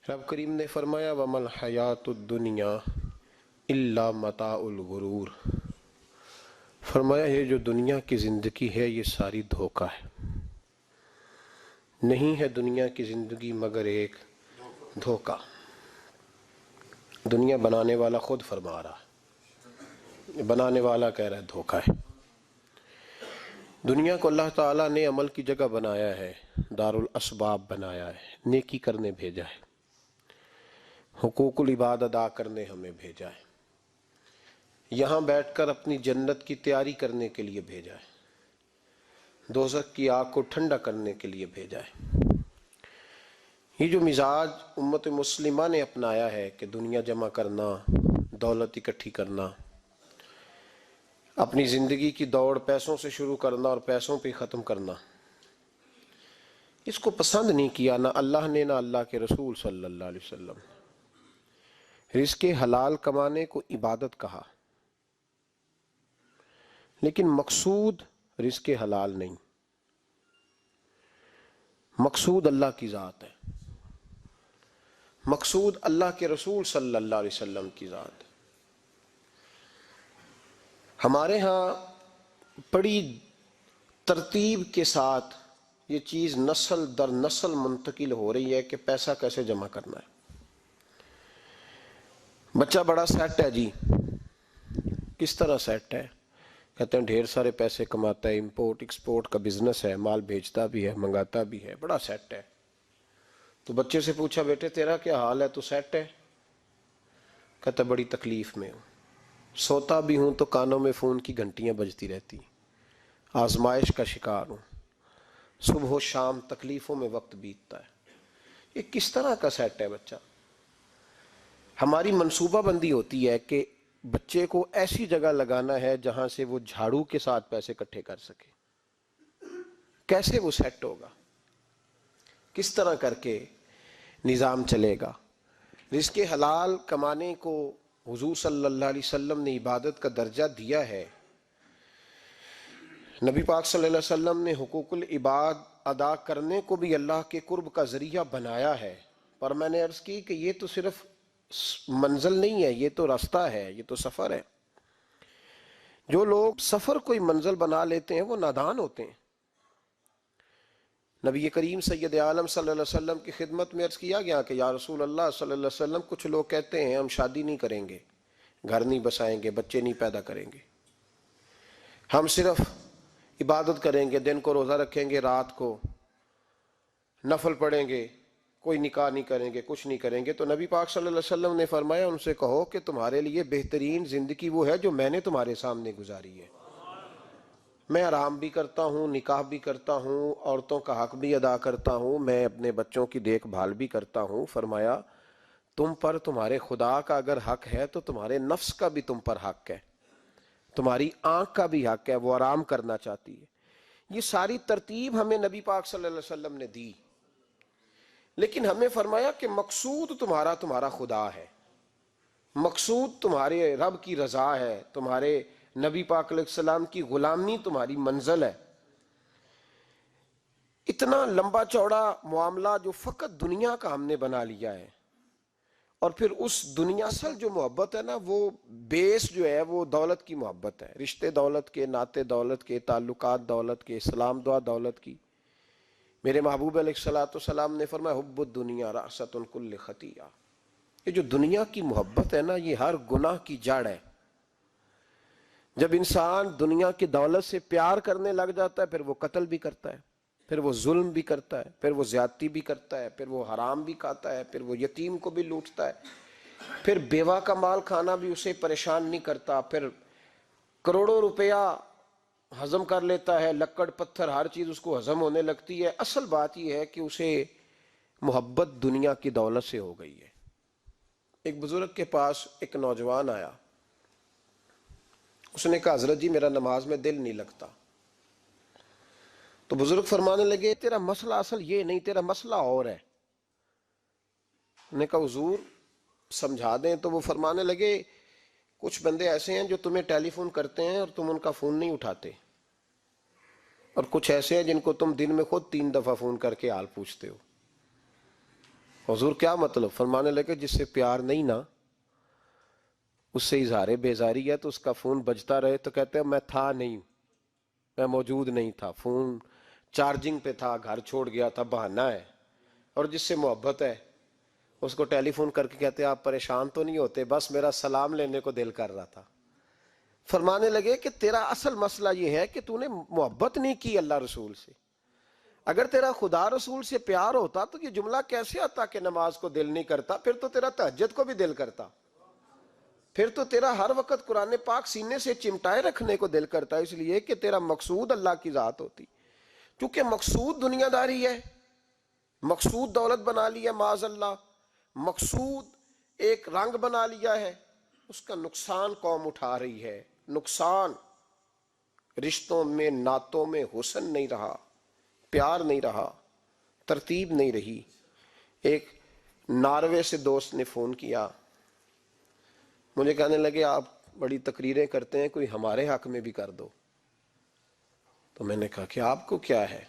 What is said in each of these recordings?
رب کریم نے فرمایا وَمَا الْحَيَاةُ الدُّنْيَا إِلَّا مَتَاعُ الْغُرُورِ، فرمایا یہ جو دنیا کی زندگی ہے یہ ساری دھوکہ ہے، نہیں ہے دنیا کی زندگی مگر ایک دھوکہ۔ دنیا بنانے والا خود فرما رہا ہے، بنانے والا کہہ رہا ہے دھوکہ ہے۔ دنیا کو اللہ تعالیٰ نے عمل کی جگہ بنایا ہے، دار الاسباب بنایا ہے، نیکی کرنے بھیجا ہے، حقوق العباد ادا کرنے ہمیں بھیجا ہے، یہاں بیٹھ کر اپنی جنت کی تیاری کرنے کے لیے بھیجا ہے، دوزخ کی آگ کو ٹھنڈا کرنے کے لیے بھیجا ہے۔ یہ جو مزاج امت مسلمہ نے اپنایا ہے کہ دنیا جمع کرنا، دولت اکٹھی کرنا، اپنی زندگی کی دوڑ پیسوں سے شروع کرنا اور پیسوں پہ ختم کرنا، اس کو پسند نہیں کیا نہ اللہ نے نہ اللہ کے رسول صلی اللہ علیہ وسلم۔ رزق حلال کمانے کو عبادت کہا، لیکن مقصود رزق حلال نہیں، مقصود اللہ کی ذات ہے، مقصود اللہ کے رسول صلی اللہ علیہ وسلم کی ذات ہے۔ ہمارے ہاں بڑی ترتیب کے ساتھ یہ چیز نسل در نسل منتقل ہو رہی ہے کہ پیسہ کیسے جمع کرنا ہے۔ بچہ بڑا سیٹ ہے جی، کس طرح سیٹ ہے؟ کہتے ہیں ڈھیر سارے پیسے کماتا ہے، امپورٹ ایکسپورٹ کا بزنس ہے، مال بھیجتا بھی ہے، منگاتا بھی ہے، بڑا سیٹ ہے۔ تو بچے سے پوچھا بیٹے تیرا کیا حال ہے، تو سیٹ ہے؟ کہتا بڑی تکلیف میں ہوں، سوتا بھی ہوں تو کانوں میں فون کی گھنٹیاں بجتی رہتی، آزمائش کا شکار ہوں، صبح و شام تکلیفوں میں وقت بیتتا ہے۔ یہ کس طرح کا سیٹ ہے بچہ؟ ہماری منصوبہ بندی ہوتی ہے کہ بچے کو ایسی جگہ لگانا ہے جہاں سے وہ جھاڑو کے ساتھ پیسے اکٹھے کر سکے۔ کیسے وہ سیٹ ہوگا؟ کس طرح کر کے نظام چلے گا؟ رزق حلال کمانے کو حضور صلی اللہ علیہ وسلم نے عبادت کا درجہ دیا ہے۔ نبی پاک صلی اللہ علیہ وسلم نے حقوق العباد ادا کرنے کو بھی اللہ کے قرب کا ذریعہ بنایا ہے، پر میں نے عرض کی کہ یہ تو صرف منزل نہیں ہے، یہ تو راستہ ہے، یہ تو سفر ہے۔ جو لوگ سفر کوئی منزل بنا لیتے ہیں وہ نادان ہوتے ہیں۔ نبی کریم سید عالم صلی اللہ علیہ وسلم کی خدمت میں عرض کیا گیا کہ یا رسول اللہ صلی اللہ علیہ وسلم کچھ لوگ کہتے ہیں ہم شادی نہیں کریں گے، گھر نہیں بسائیں گے، بچے نہیں پیدا کریں گے، ہم صرف عبادت کریں گے، دن کو روزہ رکھیں گے، رات کو نفل پڑھیں گے، کوئی نکاح نہیں کریں گے، کچھ نہیں کریں گے۔ تو نبی پاک صلی اللہ علیہ وسلم نے فرمایا ان سے کہو کہ تمہارے لیے بہترین زندگی وہ ہے جو میں نے تمہارے سامنے گزاری ہے۔ میں آرام بھی کرتا ہوں، نکاح بھی کرتا ہوں، عورتوں کا حق بھی ادا کرتا ہوں، میں اپنے بچوں کی دیکھ بھال بھی کرتا ہوں۔ فرمایا تم پر تمہارے خدا کا اگر حق ہے تو تمہارے نفس کا بھی تم پر حق ہے، تمہاری آنکھ کا بھی حق ہے، وہ آرام کرنا چاہتی ہے۔ یہ ساری ترتیب ہمیں نبی پاک صلی اللہ علیہ وسلم نے دی، لیکن ہمیں فرمایا کہ مقصود تمہارا خدا ہے، مقصود تمہارے رب کی رضا ہے، تمہارے نبی پاک علیہ السلام کی غلامی تمہاری منزل ہے۔ اتنا لمبا چوڑا معاملہ جو فقط دنیا کا ہم نے بنا لیا ہے، اور پھر اس دنیا اصل جو محبت ہے نا، وہ بیس جو ہے وہ دولت کی محبت ہے، رشتے دولت کے، ناطے دولت کے، تعلقات دولت کے، اسلام دعا دولت کی۔ میرے محبوب علیہ الصلوۃ والسلام نے فرمایا حب الدنیا رأسۃ کل خطیئہ، یہ جو دنیا کی محبت ہے نا یہ ہر گناہ کی جڑ ہے۔ جب انسان دنیا کی دولت سے پیار کرنے لگ جاتا ہے پھر وہ قتل بھی کرتا ہے، پھر وہ ظلم بھی کرتا ہے، پھر وہ زیادتی بھی کرتا ہے، پھر وہ حرام بھی کھاتا ہے، پھر وہ یتیم کو بھی لوٹتا ہے، پھر بیوہ کا مال کھانا بھی اسے پریشان نہیں کرتا، پھر کروڑوں روپیہ ہضم کر لیتا ہے، لکڑ پتھر ہر چیز اس کو ہضم ہونے لگتی ہے۔ اصل بات یہ ہے کہ اسے محبت دنیا کی دولت سے ہو گئی ہے۔ ایک بزرگ کے پاس ایک نوجوان آیا، اس نے کہا حضرت جی میرا نماز میں دل نہیں لگتا۔ تو بزرگ فرمانے لگے تیرا مسئلہ اصل یہ نہیں، تیرا مسئلہ اور ہے۔ نے کہا حضور سمجھا دیں۔ تو وہ فرمانے لگے کچھ بندے ایسے ہیں جو تمہیں ٹیلی فون کرتے ہیں اور تم ان کا فون نہیں اٹھاتے، اور کچھ ایسے ہیں جن کو تم دن میں خود 3 دفعہ فون کر کے حال پوچھتے ہو۔ حضور کیا مطلب؟ فرمانے لگے جس سے پیار نہیں نا، اس سے اظہار بیزاری ہے تو اس کا فون بجتا رہے تو کہتے ہیں میں تھا نہیں، میں موجود نہیں تھا، فون چارجنگ پہ تھا، گھر چھوڑ گیا تھا، بہانہ ہے۔ اور جس سے محبت ہے اس کو ٹیلی فون کر کے کہتے ہیں آپ پریشان تو نہیں ہوتے؟ بس میرا سلام لینے کو دل کر رہا تھا۔ فرمانے لگے کہ تیرا اصل مسئلہ یہ ہے کہ تو نے محبت نہیں کی اللہ رسول سے۔ اگر تیرا خدا رسول سے پیار ہوتا تو یہ جملہ کیسے آتا کہ نماز کو دل نہیں کرتا؟ پھر تو تیرا تہجد کو بھی دل کرتا، پھر تو تیرا ہر وقت قرآن پاک سینے سے چمٹائے رکھنے کو دل کرتا، اس لیے کہ تیرا مقصود اللہ کی ذات ہوتی۔ کیونکہ مقصود دنیا داری ہے، مقصود دولت بنا لیا معاذ اللہ، مقصود ایک رنگ بنا لیا ہے، اس کا نقصان قوم اٹھا رہی ہے۔ نقصان رشتوں میں، نعتوں میں حسن نہیں رہا، پیار نہیں رہا، ترتیب نہیں رہی۔ ایک ناروے سے دوست نے فون کیا، مجھے کہنے لگے آپ بڑی تقریریں کرتے ہیں، کوئی ہمارے حق میں بھی کر دو۔ تو میں نے کہا کہ آپ کو کیا ہے؟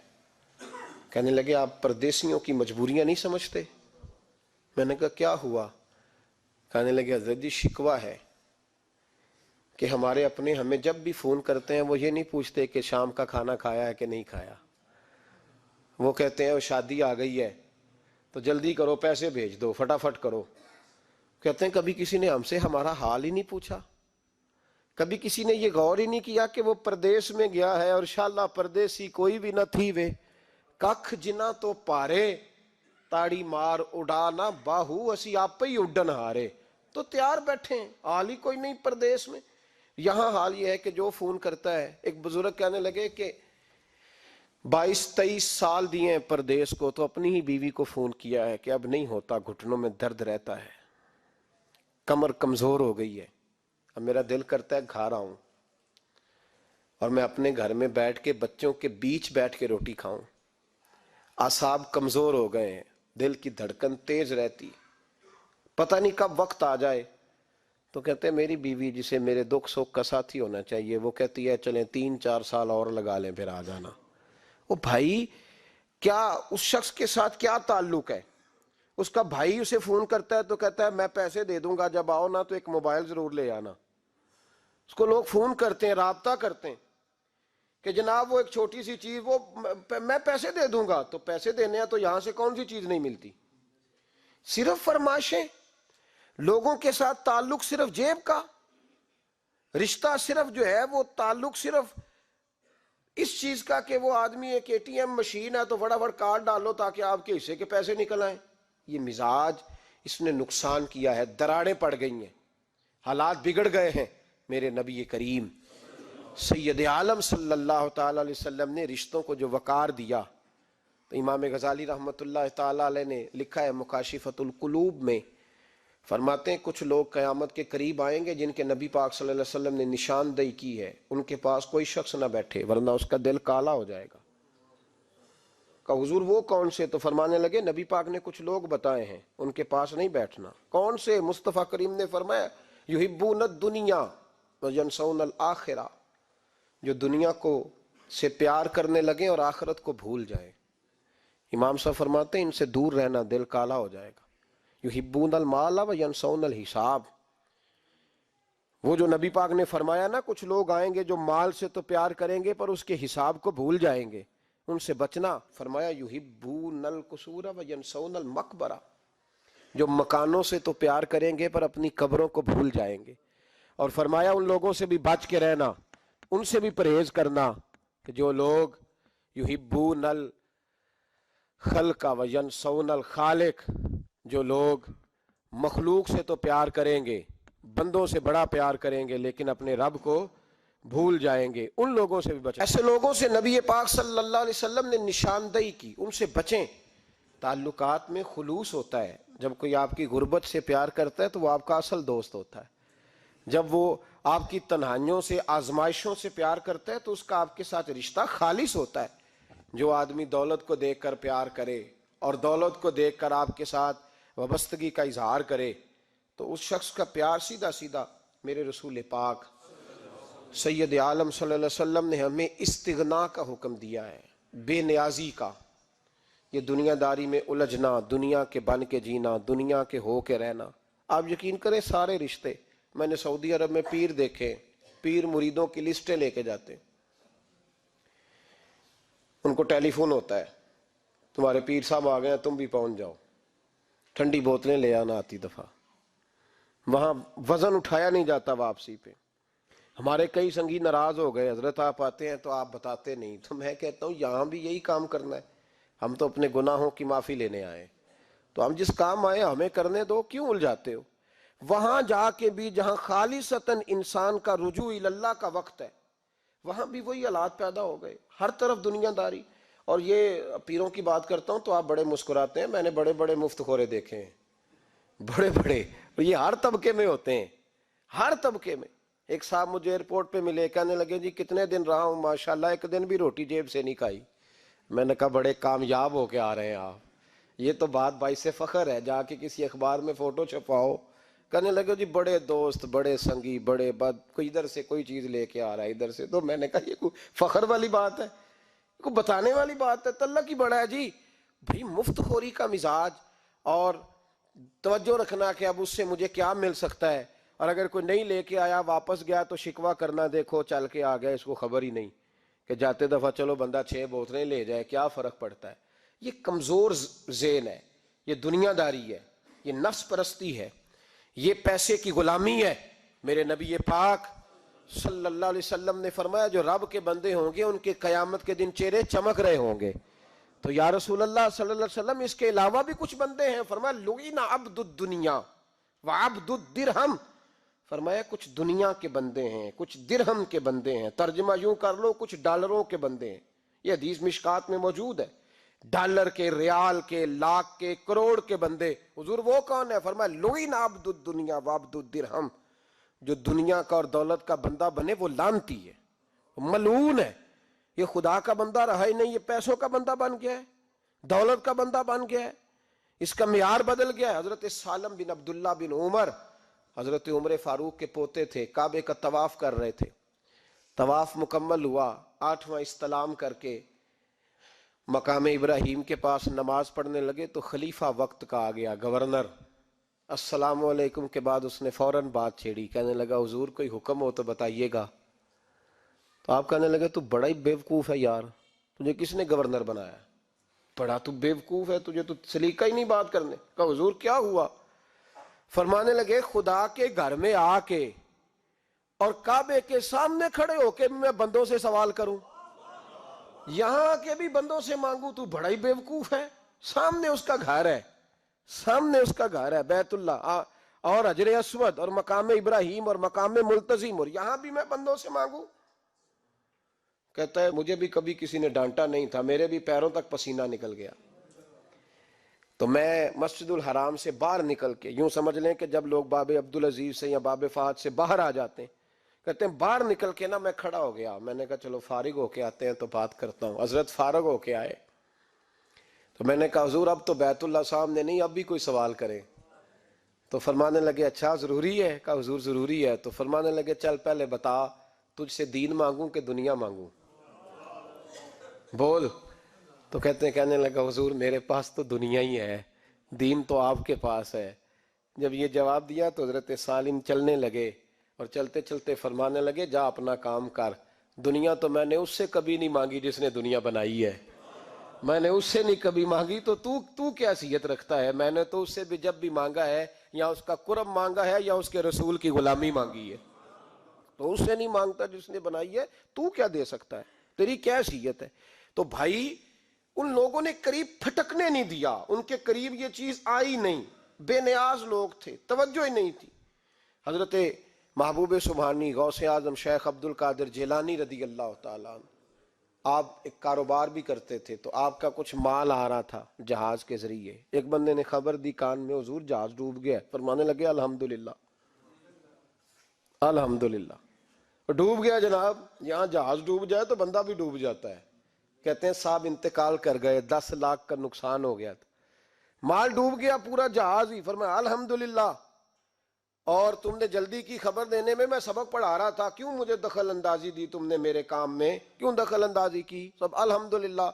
کہنے لگے آپ پردیسیوں کی مجبوریاں نہیں سمجھتے۔ میں نے کہا کیا ہوا؟ کہنے لگے حضرت جی شکوہ ہے کہ ہمارے اپنے ہمیں جب بھی فون کرتے ہیں وہ یہ نہیں پوچھتے کہ شام کا کھانا کھایا ہے کہ نہیں کھایا، وہ کہتے ہیں وہ شادی آ گئی ہے تو جلدی کرو، پیسے بھیج دو، فٹافٹ کرو۔ کہتے ہیں کبھی کسی نے ہم سے ہمارا حال ہی نہیں پوچھا، کبھی کسی نے یہ غور ہی نہیں کیا کہ وہ پردیس میں گیا ہے اور انشاءاللہ پردیسی کوئی بھی نہ تھی وے ککھ جنا تو پارے تاڑی مار اڑانا باہو اسی آپ ہی اڈن ہارے۔ تو تیار بیٹھے ہیں، حال ہی کوئی نہیں پردیس میں۔ یہاں حال یہ ہے کہ جو فون کرتا ہے، ایک بزرگ کہنے لگے کہ 22-23 سال دیے ہیں پردیس کو، تو اپنی ہی بیوی کو فون کیا ہے کہ اب نہیں ہوتا، گھٹنوں میں درد رہتا ہے، کمر کمزور ہو گئی ہے، اب میرا دل کرتا ہے گھر آؤں اور میں اپنے گھر میں بیٹھ کے بچوں کے بیچ بیٹھ کے روٹی کھاؤں، اعصاب کمزور ہو گئے ہیں، دل کی دھڑکن تیز رہتی، پتہ نہیں کب وقت آ جائے۔ تو کہتے ہیں میری بیوی جسے میرے دکھ سکھ کا ساتھی ہونا چاہیے، وہ کہتی ہے چلیں 3-4 سال اور لگا لیں پھر آ جانا۔ وہ بھائی کیا اس شخص کے ساتھ کیا تعلق ہے؟ اس کا بھائی اسے فون کرتا ہے تو کہتا ہے میں پیسے دے دوں گا، جب آؤ نا تو ایک موبائل ضرور لے آنا۔ اس کو لوگ فون کرتے ہیں، رابطہ کرتے ہیں کہ جناب وہ ایک چھوٹی سی چیز، وہ میں پیسے دے دوں گا، تو پیسے دینے ہیں تو یہاں سے کون سی چیز نہیں ملتی؟ صرف فرمائشیں، لوگوں کے ساتھ تعلق صرف جیب کا، رشتہ صرف جو ہے وہ تعلق صرف اس چیز کا کہ وہ آدمی ایک ATM مشین ہے تو فٹافٹ کارڈ ڈالو تاکہ آپ کے حصے کے پیسے نکل آئیں۔ یہ مزاج اس نے نقصان کیا ہے، دراڑیں پڑ گئی ہیں، حالات بگڑ گئے ہیں۔ میرے نبی کریم سید عالم صلی اللہ تعالی علیہ وسلم نے رشتوں کو جو وقار دیا، تو امام غزالی رحمۃ اللہ تعالی علیہ نے لکھا ہے مکاشفۃ القلوب میں، فرماتے ہیں کچھ لوگ قیامت کے قریب آئیں گے جن کے نبی پاک صلی اللہ علیہ وسلم نے نشاندہی کی ہے، ان کے پاس کوئی شخص نہ بیٹھے ورنہ اس کا دل کالا ہو جائے گا۔ کہ حضور وہ کون سے؟ تو فرمانے لگے نبی پاک نے کچھ لوگ بتائے ہیں، ان کے پاس نہیں بیٹھنا۔ کون سے؟ مصطفیٰ کریم نے فرمایا یحبون الدنیا وینسون الآخرہ، جو دنیا کو سے پیار کرنے لگے اور آخرت کو بھول جائیں۔ امام صاحب فرماتے ہیں ان سے دور رہنا، دل کالا ہو جائے گا۔ یحبون المال وینسون الحساب، وہ جو نبی پاک نے فرمایا نا کچھ لوگ آئیں گے جو مال سے تو پیار کریں گے پر اس کے حساب کو بھول جائیں گے، ان سے بچنا۔ فرمایا یحبون القصور وینسون المقبرہ، جو مکانوں سے تو پیار کریں گے پر اپنی قبروں کو بھول جائیں گے۔ اور فرمایا ان لوگوں سے بھی بچ کے رہنا، ان سے بھی پرہیز کرنا کہ جو لوگ یحبون الخلق وینسون الخالق، جو لوگ مخلوق سے تو پیار کریں گے، بندوں سے بڑا پیار کریں گے لیکن اپنے رب کو بھول جائیں گے، ان لوگوں سے بھی بچیں۔ ایسے لوگوں سے نبی پاک صلی اللہ علیہ وسلم نے نشاندہی کی، ان سے بچیں۔ تعلقات میں خلوص ہوتا ہے، جب کوئی آپ کی غربت سے پیار کرتا ہے تو وہ آپ کا اصل دوست ہوتا ہے، جب وہ آپ کی تنہائیوں سے آزمائشوں سے پیار کرتا ہے تو اس کا آپ کے ساتھ رشتہ خالص ہوتا ہے۔ جو آدمی دولت کو دیکھ کر پیار کرے اور دولت کو دیکھ کر آپ کے ساتھ وابستگی کا اظہار کرے تو اس شخص کا پیار سیدھا سیدھا، میرے رسول پاک سید عالم صلی اللہ علیہ وسلم نے ہمیں استغنا کا حکم دیا ہے، بے نیازی کا۔ یہ دنیا داری میں الجھنا، دنیا کے بن کے جینا، دنیا کے ہو کے رہنا. آپ یقین کریں سارے رشتے، میں نے سعودی عرب میں پیر دیکھے، پیر مریدوں کی لسٹیں لے کے جاتے ہیں. ان کو ٹیلی فون ہوتا ہے، تمہارے پیر صاحب آ گئے ہیں، تم بھی پہنچ جاؤ، ٹھنڈی بوتلیں لے آنا آتی دفعہ. وہاں وزن اٹھایا نہیں جاتا واپسی پہ. ہمارے کئی سنگی ناراض ہو گئے، حضرت آپ آتے ہیں تو آپ بتاتے نہیں. تو میں کہتا ہوں یہاں بھی یہی کام کرنا ہے. ہم تو اپنے گناہوں کی معافی لینے آئے، تو ہم جس کام آئے ہمیں کرنے دو، کیوں الجھاتے ہو؟ وہاں جا کے بھی جہاں خالصتاً انسان کا رجوع اللہ کا وقت ہے، وہاں بھی وہی حالات پیدا ہو گئے، ہر طرف دنیا داری. اور یہ پیروں کی بات کرتا ہوں تو آپ بڑے مسکراتے ہیں. میں نے بڑے بڑے مفت خورے دیکھے ہیں، بڑے بڑے، یہ ہر طبقے میں ہوتے ہیں، ہر طبقے میں. ایک صاحب مجھے ایئرپورٹ پہ ملے، کہنے لگے جی کتنے دن رہا ہوں، ماشاءاللہ ایک دن بھی روٹی جیب سے نہیں کھائی. میں نے کہا بڑے کامیاب ہو کے آ رہے ہیں آپ، یہ تو بات باعث سے فخر ہے، جا کے کسی اخبار میں فوٹو چھپاؤ. کہنے لگے جی بڑے دوست، بڑے سنگی، بڑے بد، کوئی ادھر سے کوئی چیز لے کے آ رہا ہے ادھر سے. تو میں نے کہا یہ کوئی فخر والی بات ہے، کوئی بتانے والی بات ہے؟ تلہ کی بڑا ہے جی. بھائی مفت خوری کا مزاج، اور توجہ رکھنا کہ اب اس سے مجھے کیا مل سکتا ہے، اور اگر کوئی نہیں لے کے آیا واپس گیا تو شکوہ کرنا، دیکھو چل کے آ گیا، اس کو خبر ہی نہیں کہ جاتے دفعہ چلو بندہ 6 بوتلیں لے جائے، کیا فرق پڑتا ہے. یہ کمزور ذہن ہے، یہ دنیا داری ہے، یہ نفس پرستی ہے، یہ پیسے کی غلامی ہے. میرے نبی پاک صلی اللہ علیہ وسلم نے فرمایا جو رب کے بندے ہوں گے ان کے قیامت کے دن چہرے چمک رہے ہوں گے. تو یا رسول اللہ صلی اللہ علیہ وسلم اس کے علاوہ بھی کچھ بندے ہیں؟ فرمایا لعن عبد الدنیا وعبد الدرہم. فرمایا کچھ دنیا کے بندے ہیں، کچھ درہم کے بندے ہیں. ترجمہ یوں کر لو کچھ ڈالروں کے بندے ہیں. یہ حدیث مشکات میں موجود ہے. ڈالر کے، ریال کے، لاکھ کے، کروڑ کے بندے. حضور وہ کون ہے؟ فرمایا لعن عبد الدنیا وعبد الدرہم. جو دنیا کا اور دولت کا بندہ بنے وہ لعنتی ہے، ملعون ہے. یہ خدا کا بندہ رہا ہی نہیں، یہ پیسوں کا بندہ بن گیا ہے، دولت کا بندہ بن گیا ہے، اس کا معیار بدل گیا ہے. حضرت سالم بن عبداللہ بن عمر، حضرت عمر فاروق کے پوتے تھے، کعبے کا طواف کر رہے تھے. طواف مکمل ہوا، 8واں استلام کر کے مقام ابراہیم کے پاس نماز پڑھنے لگے تو خلیفہ وقت کا آ گیا، گورنر. السلام علیکم کے بعد اس نے فوراً بات چھیڑی، کہنے لگا حضور کوئی حکم ہو تو بتائیے گا. تو آپ کہنے لگے تو بڑا ہی بیوقوف ہے یار، تجھے کس نے گورنر بنایا؟ بڑا تو بیوقوف ہے، تجھے تو سلیقہ ہی نہیں بات کرنے کا. حضور کیا ہوا؟ فرمانے لگے خدا کے گھر میں آ کے اور کعبے کے سامنے کھڑے ہو کے میں بندوں سے سوال کروں، یہاں کے بھی بندوں سے مانگوں؟ تو بڑا ہی بیوقوف ہے. سامنے اس کا گھر ہے، سامنے اس کا گھر ہے بیت اللہ اور حجر اسود اور مقام ابراہیم اور مقام ملتزم، اور یہاں بھی میں بندوں سے مانگوں؟ کہتا ہے مجھے بھی کبھی کسی نے ڈانٹا نہیں تھا، میرے بھی پیروں تک پسینہ نکل گیا. تو میں مسجد الحرام سے باہر نکل کے، یوں سمجھ لیں کہ جب لوگ باب عبدالعزیز سے یا باب فہد سے باہر آ جاتے ہیں، کہتے ہیں باہر نکل کے نا میں کھڑا ہو گیا. میں نے کہا چلو فارغ ہو کے آتے ہیں تو بات کرتا ہوں. حضرت فارغ ہو کے آئے تو میں نے کہا حضور اب تو بیت اللہ سامنے نہیں، اب بھی کوئی سوال کرے. تو فرمانے لگے اچھا ضروری ہے؟ کہا حضور ضروری ہے. تو فرمانے لگے چل پہلے بتا تجھ سے دین مانگوں کہ دنیا مانگوں، بول. تو کہنے لگا حضور میرے پاس تو دنیا ہی ہے، دین تو آپ کے پاس ہے. جب یہ جواب دیا تو حضرت سالم چلنے لگے، اور چلتے چلتے فرمانے لگے جا اپنا کام کر، دنیا تو میں نے اس سے کبھی نہیں مانگی جس نے دنیا بنائی ہے، میں نے اس سے نہیں کبھی مانگی، تو کیا حیثیت رکھتا ہے؟ میں نے تو اس سے بھی جب بھی مانگا ہے یا اس کا قرب مانگا ہے یا اس کے رسول کی غلامی مانگی ہے، تو اس سے نہیں مانگتا جس نے بنائی ہے. تو کیا دے سکتا ہے؟ تیری کیا حیثیت ہے؟ تو بھائی ان لوگوں نے قریب پھٹکنے نہیں دیا، ان کے قریب یہ چیز آئی نہیں، بے نیاز لوگ تھے، توجہ ہی نہیں تھی. حضرت محبوب سبحانی غوث اعظم شیخ عبد القادر جیلانی رضی اللہ تعالیٰ عنہ، آپ ایک کاروبار بھی کرتے تھے، تو آپ کا کچھ مال آ رہا تھا جہاز کے ذریعے. ایک بندے نے خبر دی کان میں حضور جہاز ڈوب گیا. فرمانے لگے الحمدللہ الحمدللہ. ڈوب گیا جناب، یہاں جہاز ڈوب جائے تو بندہ بھی ڈوب جاتا ہے. کہتے ہیں صاحب انتقال کر گئے، 10 لاکھ کا نقصان ہو گیا تھا، مال ڈوب گیا پورا جہاز ہی. فرمایا الحمدللہ، اور تم نے جلدی کی خبر دینے میں سبق پڑھا رہا تھا، کیوں مجھے دخل اندازی دی تم نے میرے کام میں، کیوں دخل اندازی کی؟ سب الحمدللہ.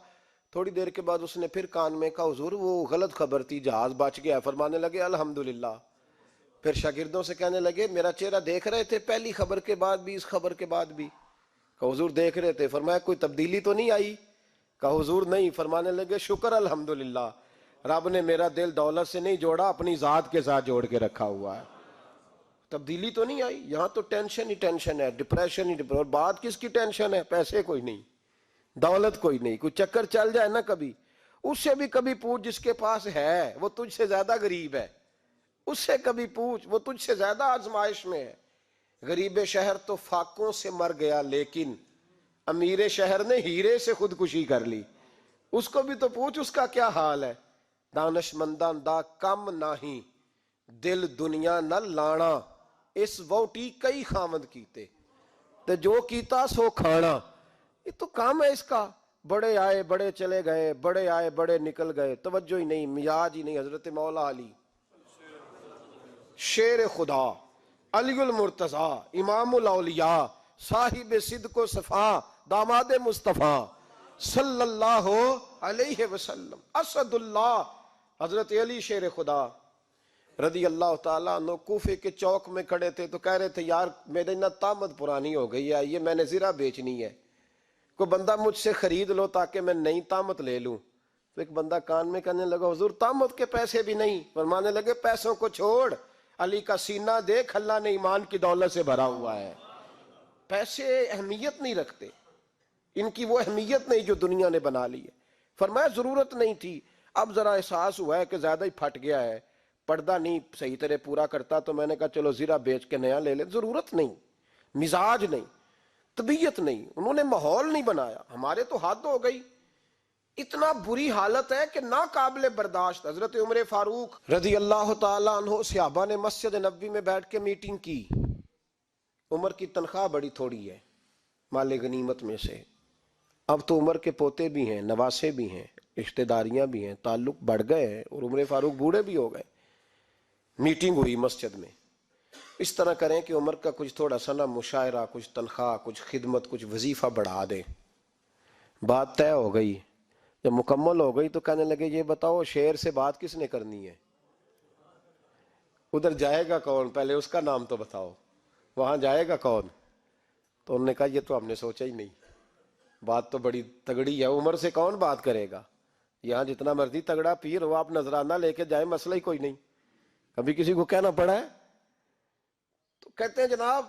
تھوڑی دیر کے بعد اس نے پھر کان میں کہا حضور وہ غلط خبر تھی، جہاز بچ گیا۔ فرمانے لگے الحمدللہ۔ پھر شاگردوں سے کہنے لگے میرا چہرہ دیکھ رہے تھے پہلی خبر کے بعد بھی، اس خبر کے بعد بھی؟ کہا حضور دیکھ رہے تھے۔ فرمایا کوئی تبدیلی تو نہیں آئی؟ کہا حضور نہیں۔ فرمانے لگے شکر الحمدللہ، رب نے میرا دل دولت سے نہیں جوڑا، اپنی ذات کے ساتھ جوڑ کے رکھا ہوا ہے، تبدیلی تو نہیں آئی۔ یہاں تو ٹینشن ہی ٹینشن ہے، ڈپریشن ہی ڈپریشن۔ اور بات کس کی ٹینشن ہے؟ پیسے کوئی نہیں، دولت کوئی نہیں، کوئی چکر چل جائے نا کبھی، اس سے بھی کبھی پوچھ جس کے پاس ہے وہ تجھ سے زیادہ غریب ہے، اس سے کبھی پوچھ وہ تجھ سے زیادہ آزمائش میں ہے۔ غریب شہر تو فاقوں سے مر گیا، لیکن امیر شہر نے ہیرے سے خودکشی کر لی، اس کو بھی تو پوچھ اس کا کیا حال ہے۔ دانش مندان دا کم نہیں، دل دنیا نہ لانا، اس ووٹی کئی خامد کیتے تے جو کیتا سو کھانا۔ یہ تو کام ہے اس کا، بڑے آئے بڑے چلے گئے، بڑے آئے بڑے نکل گئے، توجہ ہی نہیں، مزاج ہی نہیں۔ حضرت مولا علی شیر خدا، علی المرتضی، امام الاولیاء، صاحب صدق و صفا، داماد مصطفیٰ صلی اللہ علیہ وسلم، اسد اللہ، حضرت علی شیر خدا رضی اللہ تعالیٰ عنہ کوفے کے چوک میں کھڑے تھے تو کہہ رہے تھے یار میرے نا طامت پرانی ہو گئی ہے، یہ میں نے زرہ بیچنی ہے، کوئی بندہ مجھ سے خرید لو تاکہ میں نئی طامت لے لوں۔ تو ایک بندہ کان میں کہنے لگا حضور طامت کے پیسے بھی نہیں؟ فرمانے لگے پیسوں کو چھوڑ، علی کا سینہ دیکھ، اللہ نے ایمان کی دولت سے بھرا ہوا ہے۔ پیسے اہمیت نہیں رکھتے، ان کی وہ اہمیت نہیں جو دنیا نے بنا لی ہے۔ فرمایا ضرورت نہیں تھی، اب ذرا احساس ہوا ہے کہ زیادہ ہی پھٹ گیا ہے، پردہ نہیں صحیح طرح پورا کرتا، تو میں نے کہا چلو زرہ بیچ کے نیا لے لے۔ ضرورت نہیں، مزاج نہیں، طبیعت نہیں، انہوں نے ماحول نہیں بنایا۔ ہمارے تو حد ہو گئی، اتنا بری حالت ہے کہ ناقابل برداشت۔ حضرت عمر فاروق رضی اللہ تعالیٰ عنہ صحابہ نے مسجد نبوی میں بیٹھ کے میٹنگ کی۔ عمر کی تنخواہ بڑی تھوڑی ہے مال غنیمت میں سے، اب تو عمر کے پوتے بھی ہیں، نواسے بھی ہیں، رشتہ داریاں بھی ہیں، تعلق بڑھ گئے ہیں، اور عمر فاروق بوڑھے بھی ہو گئے۔ میٹنگ ہوئی مسجد میں، اس طرح کریں کہ عمر کا کچھ تھوڑا سا نا مشاعرہ، کچھ تنخواہ، کچھ خدمت، کچھ وظیفہ بڑھا دیں۔ بات طے ہو گئی، جب مکمل ہو گئی تو کہنے لگے یہ بتاؤ شیر سے بات کس نے کرنی ہے؟ ادھر جائے گا کون؟ پہلے اس کا نام تو بتاؤ، وہاں جائے گا کون؟ تو انہوں نے کہا یہ تو ہم نے سوچا ہی نہیں، بات تو بڑی تگڑی ہے، عمر سے کون بات کرے گا؟ یہاں جتنا مرضی تگڑا پیر ہو، آپ نذرانہ لے کے جائیں، مسئلہ ہی کوئی نہیں۔ کبھی کسی کو کہنا پڑا ہے؟ تو کہتے ہیں جناب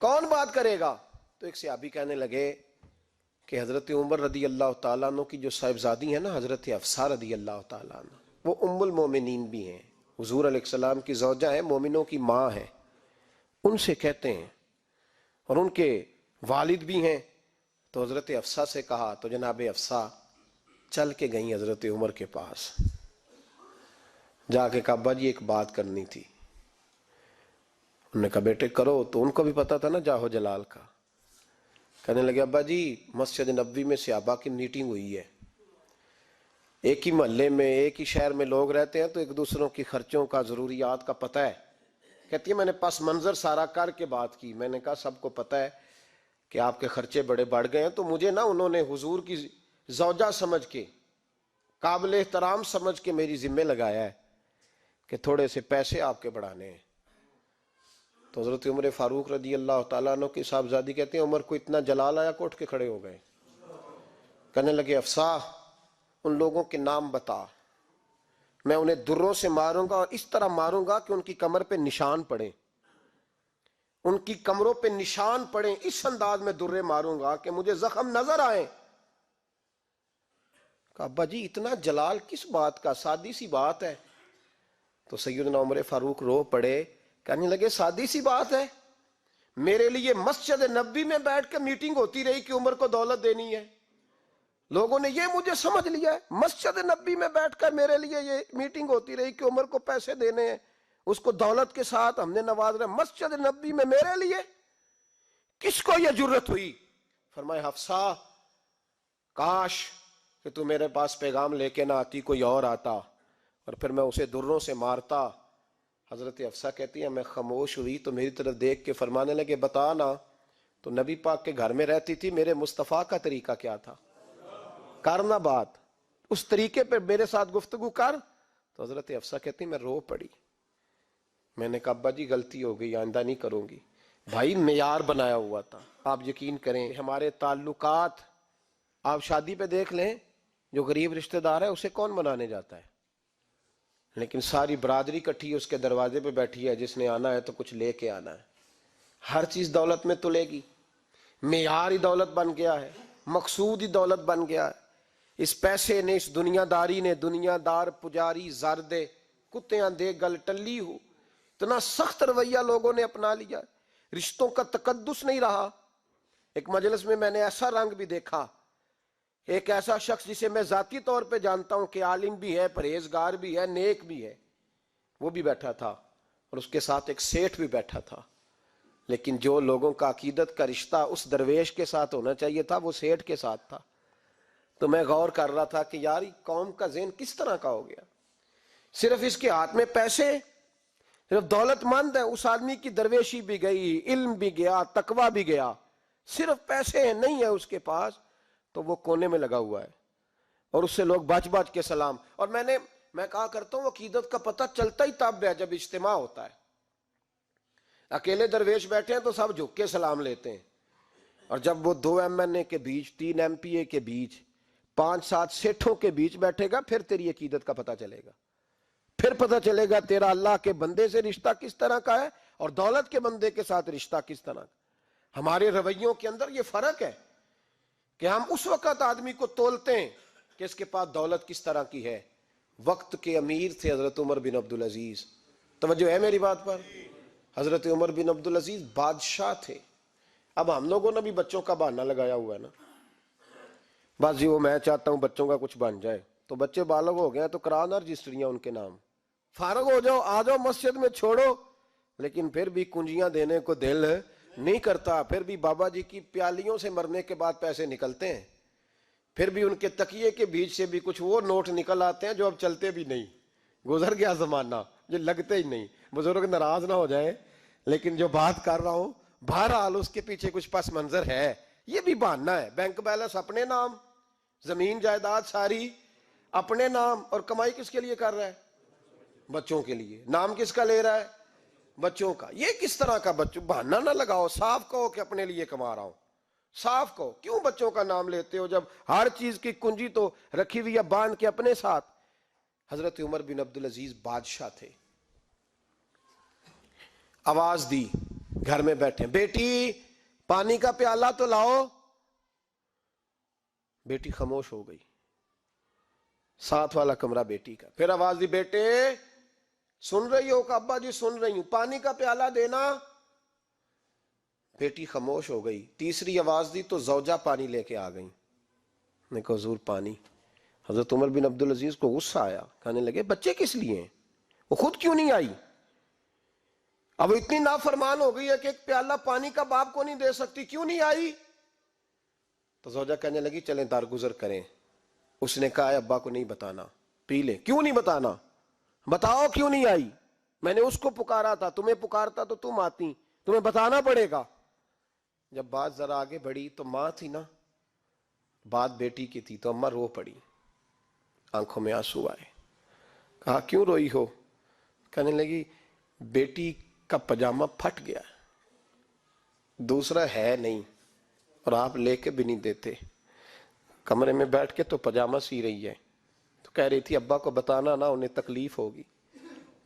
کون بات کرے گا؟ تو ایک صحابی کہنے لگے کہ حضرت عمر رضی اللہ تعالیٰ عنہ کی جو صاحبزادی ہیں نا حضرت حفصہ رضی اللہ تعالیٰ عنہ، وہ ام المومنین بھی ہیں، حضور علیہ السلام کی زوجہ ہیں، مومنوں کی ماں ہیں، ان سے کہتے ہیں، اور ان کے والد بھی ہیں۔ تو حضرت حفصہ سے کہا تو جناب حفصہ چل کے گئیں حضرت عمر کے پاس، جا کے کہا ابا جی ایک بات کرنی تھی۔ انہوں نے کہا بیٹے کرو، تو ان کو بھی پتا تھا نا جاہو جلال کا۔ کہنے لگے ابا جی مسجد نبوی میں صحابہ کی میٹنگ ہوئی ہے، ایک ہی محلے میں ایک ہی شہر میں لوگ رہتے ہیں تو ایک دوسروں کی خرچوں کا ضروریات کا پتہ ہے۔ کہتی ہے میں نے پس منظر سارا کر کے بات کی، میں نے کہا سب کو پتہ ہے کہ آپ کے خرچے بڑے بڑھ گئے ہیں، تو مجھے نا انہوں نے حضور کی زوجہ سمجھ کے، قابل احترام سمجھ کے میری ذمہ لگایا ہے کہ تھوڑے سے پیسے آپ کے بڑھانے ہیں۔ تو حضرت عمر فاروق رضی اللہ تعالیٰ عنہ کی صاحبزادی کہتے ہیں عمر کو اتنا جلال آیا کہ اٹھ کے کھڑے ہو گئے، کہنے لگے حفصہ ان لوگوں کے نام بتا، میں انہیں دروں سے ماروں گا، اور اس طرح ماروں گا کہ ان کی کمر پہ نشان پڑے، ان کی کمروں پہ نشان پڑے، اس انداز میں درے ماروں گا کہ مجھے زخم نظر آئے۔ کہا ابا جی اتنا جلال کس بات کا؟ سادی سی بات ہے۔ تو سیدنا عمر فاروق رو پڑے، کہنے لگے سادی سی بات ہے؟ میرے لیے مسجد نبوی میں بیٹھ کے میٹنگ ہوتی رہی کہ عمر کو دولت دینی ہے، لوگوں نے یہ مجھے سمجھ لیا ہے، مسجد نبوی میں بیٹھ کر میرے لیے یہ میٹنگ ہوتی رہی کہ عمر کو پیسے دینے ہیں، اس کو دولت کے ساتھ ہم نے نواز رہا، مسجد نبوی میں میرے لیے؟ کس کو یہ جرت ہوئی؟ فرمایا حفصہ کاش کہ تو میرے پاس پیغام لے کے نہ آتی، کوئی اور آتا اور پھر میں اسے دروں سے مارتا۔ حضرت حفصہ کہتی ہے میں خاموش ہوئی تو میری طرف دیکھ کے فرمانے لگے بتا نا تو نبی پاک کے گھر میں رہتی تھی، میرے مصطفیٰ کا طریقہ کیا تھا؟ کرنا بات اس طریقے پہ میرے ساتھ گفتگو کر. تو حضرت حفصہ کہتی میں رو پڑی. میں نے کہا ابا جی غلطی ہو گئی، آئندہ نہیں کروں گی. بھائی معیار بنایا ہوا تھا. آپ یقین کریں ہمارے تعلقات آپ شادی پہ دیکھ لیں، جو غریب رشتہ دار ہے اسے کون بنانے جاتا ہے؟ لیکن ساری برادری کٹھی اس کے دروازے پہ بیٹھی ہے، جس نے آنا ہے تو کچھ لے کے آنا ہے. ہر چیز دولت میں تلے گی. معیار ہی دولت بن گیا ہے، مقصود ہی دولت بن گیا ہے. اس پیسے نے، اس دنیا داری نے، دنیا دار پجاری زردے کتیاں دے گل ٹلی ہو، اتنا سخت رویہ لوگوں نے اپنا لیا. رشتوں کا تقدس نہیں رہا. ایک مجلس میں نے ایسا رنگ بھی دیکھا، ایک ایسا شخص جسے میں ذاتی طور پہ جانتا ہوں کہ عالم بھی ہے، پرہیزگار بھی ہے، نیک بھی ہے، وہ بھی بیٹھا تھا اور اس کے ساتھ ایک سیٹھ بھی بیٹھا تھا. لیکن جو لوگوں کا عقیدت کا رشتہ اس درویش کے ساتھ ہونا چاہیے تھا وہ سیٹھ کے ساتھ تھا. تو میں غور کر رہا تھا کہ یار قوم کا ذہن کس طرح کا ہو گیا. صرف اس کے ہاتھ میں پیسے، صرف دولت مند ہے. اس آدمی کی درویشی بھی گئی، علم بھی گیا، تقوی بھی گیا. صرف پیسے نہیں ہے اس کے پاس تو وہ کونے میں لگا ہوا ہے اور اس سے لوگ بچ بچ کے سلام. اور میں کہا کرتا ہوں عقیدت کا پتہ چلتا ہی تب ہے جب اجتماع ہوتا ہے. اکیلے درویش بیٹھے ہیں تو سب جھک کے سلام لیتے ہیں، اور جب وہ 2 MNA کے بیچ، 3 MPA کے بیچ، 5-7 سیٹھوں کے بیچ بیٹھے گا پھر تیری عقیدت کا پتہ چلے گا. پھر پتہ چلے گا تیرا اللہ کے بندے سے رشتہ کس طرح کا ہے اور دولت کے بندے کے ساتھ رشتہ کس طرح کا. ہمارے رویوں کے اندر یہ فرق ہے کہ ہم اس وقت آدمی کو تولتے ہیں کہ اس کے پاس دولت کس طرح کی ہے. وقت کے امیر تھے حضرت عمر بن عبدالعزیز. توجہ ہے میری بات پر؟ حضرت عمر بن عبدالعزیز بادشاہ تھے. اب ہم لوگوں نے بھی بچوں کا بہانہ لگایا ہوا ہے نا، بس جی وہ میں چاہتا ہوں بچوں کا کچھ بن جائے. تو بچے بالغ ہو گئے ہیں تو کرانا رجسٹریاں ان کے نام، فارغ ہو جاؤ، آ جاؤ مسجد میں چھوڑو. لیکن پھر بھی کنجیاں دینے کو دل نہیں کرتا. پھر بھی بابا جی کی پیالیوں سے مرنے کے بعد پیسے نکلتے ہیں. پھر بھی ان کے تکیے کے بیچ سے بھی کچھ وہ نوٹ نکل آتے ہیں جو اب چلتے بھی نہیں. گزر گیا زمانہ، جو لگتے ہی نہیں. بزرگ ناراض نہ ہو جائیں لیکن جو بات کر رہا ہوں بہرحال اس کے پیچھے کچھ پس منظر ہے. یہ بھی بہانہ ہے. بینک بیلنس اپنے نام، زمین جائیداد ساری اپنے نام، اور کمائی کس کے لیے کر رہا ہے؟ بچوں کے لیے. نام کس کا لے رہا ہے؟ بچوں کا. یہ کس طرح کا بچوں؟ بہانہ نہ لگاؤ، صاف کہو کہ اپنے لیے کما رہا ہوں. صاف کہو. کیوں بچوں کا نام لیتے ہو جب ہر چیز کی کنجی تو رکھی ہوئی ہے باندھ کے اپنے ساتھ؟ حضرت عمر بن عبدالعزیز بادشاہ تھے. آواز دی، گھر میں بیٹھے، بیٹی پانی کا پیالہ تو لاؤ. بیٹی خاموش ہو گئی. ساتھ والا کمرہ بیٹی کا. پھر آواز دی، بیٹے سن رہی ہو؟ کہ ابا جی سن رہی ہوں. پانی کا پیالہ دینا. بیٹی خاموش ہو گئی. تیسری آواز دی تو زوجہ پانی لے کے آ گئی. نے کہا حضور پانی. حضرت عمر بن عبدالعزیز کو غصہ آیا، کہنے لگے بچے کس لیے ہیں؟ وہ خود کیوں نہیں آئی؟ اب اتنی نافرمان ہو گئی ہے کہ ایک پیالہ پانی کا باپ کو نہیں دے سکتی، کیوں نہیں آئی؟ تو زوجہ کہنے لگی چلیں درگزر کریں. اس نے کہا ابا کو نہیں بتانا، پی لے. کیوں نہیں بتانا؟ بتاؤ کیوں نہیں آئی؟ میں نے اس کو پکارا تھا، تمہیں پکارتا تو تم آتی، تمہیں بتانا پڑے گا. جب بات ذرا آگے بڑھی تو ماں تھی نا، بات بیٹی کی تھی، تو اماں رو پڑی، آنکھوں میں آنسو آئے. کہا کیوں روئی ہو؟ کہنے لگی بیٹی کا پاجامہ پھٹ گیا، دوسرا ہے نہیں، اور آپ لے کے بھی نہیں دیتے. کمرے میں بیٹھ کے تو پاجامہ سی رہی ہے. تو کہہ رہی تھی ابا کو بتانا نا، انہیں تکلیف ہوگی.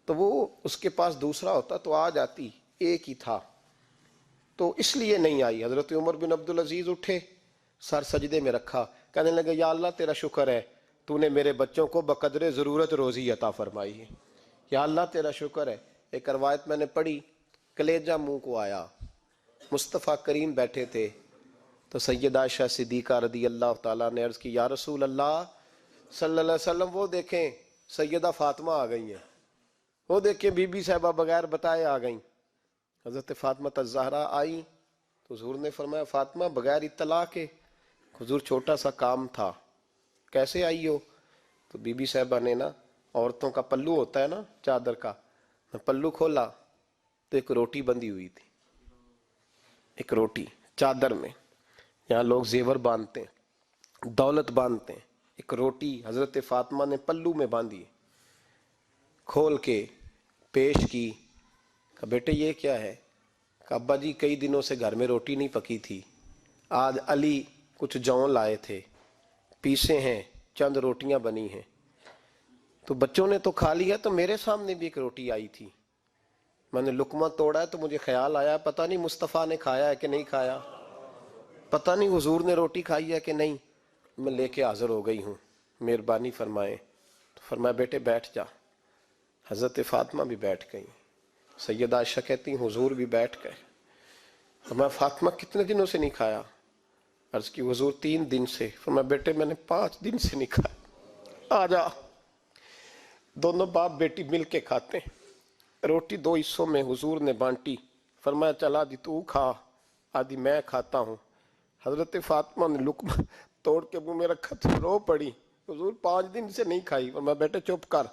تو وہ اس کے پاس دوسرا ہوتا تو آ جاتی، ایک ہی تھا تو اس لیے نہیں آئی. حضرت عمر بن عبدالعزیز اٹھے، سر سجدے میں رکھا، کہنے لگے یا اللہ تیرا شکر ہے تو نے میرے بچوں کو بقدر ضرورت روزی عطا فرمائی ہے. یا اللہ تیرا شکر ہے. ایک روایت میں نے پڑھی، کلیجہ منہ کو آیا. مصطفیٰ کریم بیٹھے تھے تو سیدہ عائشہ صدیقہ رضی اللہ تعالیٰ نے عرض کی یا رسول اللہ صلی اللہ علیہ وسلم وہ دیکھیں سیدہ فاطمہ آ گئی ہیں، وہ دیکھیں بی بی صاحبہ بغیر بتائے آ گئیں. حضرت فاطمہ الزہرا آئی تو حضور نے فرمایا فاطمہ بغیر اطلاع کے؟ حضور چھوٹا سا کام تھا. کیسے آئی ہو؟ تو بی بی صاحبہ نے نا، عورتوں کا پلو ہوتا ہے نا چادر کا، پلو کھولا تو ایک روٹی بندھی ہوئی تھی. ایک روٹی چادر میں. یہاں لوگ زیور باندھتے ہیں، دولت باندھتے ہیں، ایک روٹی حضرت فاطمہ نے پلو میں باندھی، کھول کے پیش کی، کہا بیٹے یہ کیا ہے؟ کہا ابا جی کئی دنوں سے گھر میں روٹی نہیں پکی تھی، آج علی کچھ جون لائے تھے، پیسے ہیں، چند روٹیاں بنی ہیں، تو بچوں نے تو کھا لیا، تو میرے سامنے بھی ایک روٹی آئی تھی، میں نے لقمہ توڑا ہے تو مجھے خیال آیا پتہ نہیں مصطفیٰ نے کھایا ہے کہ نہیں کھایا، پتہ نہیں حضور نے روٹی کھائی ہے کہ نہیں، میں لے کے حاضر ہو گئی ہوں، مہربانی فرمائیں۔ تو فرمایا بیٹے بیٹھ جا۔ حضرت فاطمہ بھی بیٹھ گئی، سیدہ عائشہ کہتی ہیں حضور بھی بیٹھ گئے۔ فرمایا فاطمہ کتنے دنوں سے نہیں کھایا؟ عرض کی حضور 3 دن سے۔ فرمایا بیٹے میں نے 5 دن سے نہیں کھایا، آ جا۔ دونوں باپ بیٹی مل کے کھاتے ہیں۔ روٹی 2 حصوں میں حضور نے بانٹی، فرمایا چل آدھی تو کھا آدھی میں کھاتا ہوں۔ حضرت فاطمہ نے لقمہ توڑ کے منہ میں رکھا تو رو پڑی، حضور 5 دن سے نہیں کھائی۔ فرمایا بیٹے چپ کر،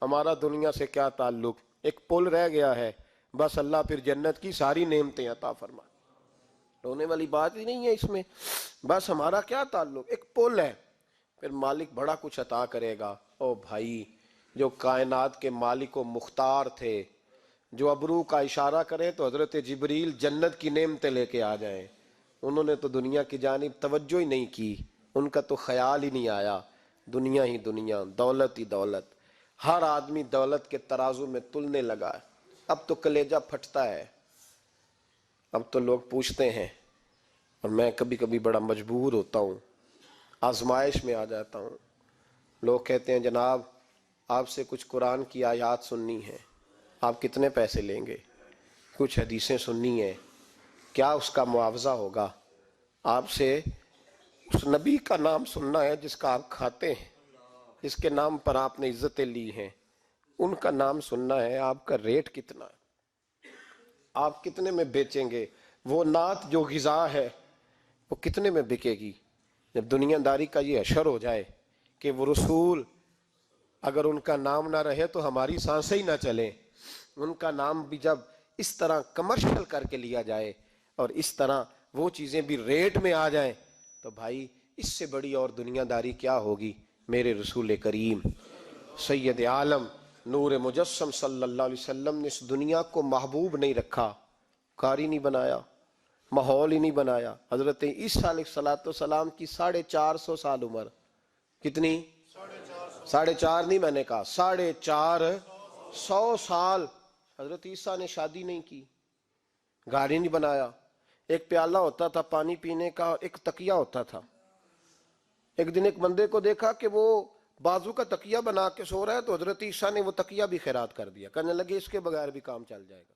ہمارا دنیا سے کیا تعلق، ایک پل رہ گیا ہے، بس اللہ پھر جنت کی ساری نعمتیں عطا فرما۔ رونے والی بات ہی نہیں ہے اس میں، بس ہمارا کیا تعلق، ایک پل ہے، پھر مالک بڑا کچھ عطا کرے گا۔ او بھائی، جو کائنات کے مالک و مختار تھے، جو ابرو کا اشارہ کرے تو حضرت جبریل جنت کی نعمتیں لے کے آ جائیں، انہوں نے تو دنیا کی جانب توجہ ہی نہیں کی، ان کا تو خیال ہی نہیں آیا، دنیا ہی دنیا، دولت ہی دولت، ہر آدمی دولت کے ترازو میں تلنے لگا ہے۔ اب تو کلیجہ پھٹتا ہے، اب تو لوگ پوچھتے ہیں، اور میں کبھی کبھی بڑا مجبور ہوتا ہوں، آزمائش میں آ جاتا ہوں، لوگ کہتے ہیں جناب آپ سے کچھ قرآن کی آیات سننی ہے، آپ کتنے پیسے لیں گے؟ کچھ حدیثیں سننی ہیں، کیا اس کا معاوضہ ہوگا؟ آپ سے اس نبی کا نام سننا ہے جس کا آپ کھاتے ہیں، جس کے نام پر آپ نے عزتیں لی ہیں، ان کا نام سننا ہے، آپ کا ریٹ کتنا ہے، آپ کتنے میں بیچیں گے؟ وہ نعت جو غذا ہے وہ کتنے میں بکے گی؟ جب دنیا داری کا یہ حشر ہو جائے کہ وہ رسول اگر ان کا نام نہ رہے تو ہماری سانسیں ہی نہ چلیں، ان کا نام بھی جب اس طرح کمرشل کر کے لیا جائے اور اس طرح وہ چیزیں بھی ریٹ میں آ جائیں، تو بھائی اس سے بڑی اور دنیا داری کیا ہوگی؟ میرے رسول کریم سید عالم نور مجسم صلی اللہ علیہ وسلم نے اس دنیا کو محبوب نہیں رکھا، قاری نہیں بنایا، ماحول ہی نہیں بنایا۔ حضرت عیسیٰ علیہ السلام کی 450 سال عمر، کتنی؟ 450 نہیں، میں نے کہا 450 سال حضرت عیسیٰ نے شادی نہیں کی، گاڑی نہیں بنایا، ایک پیالہ ہوتا تھا پانی پینے کا، ایک تکیہ ہوتا تھا۔ ایک دن ایک بندے کو دیکھا کہ وہ بازو کا تکیہ بنا کے سو رہا ہے، تو حضرت عیسیٰ نے وہ تکیہ بھی خیرات کر دیا، کہنے لگے اس کے بغیر بھی کام چل جائے گا۔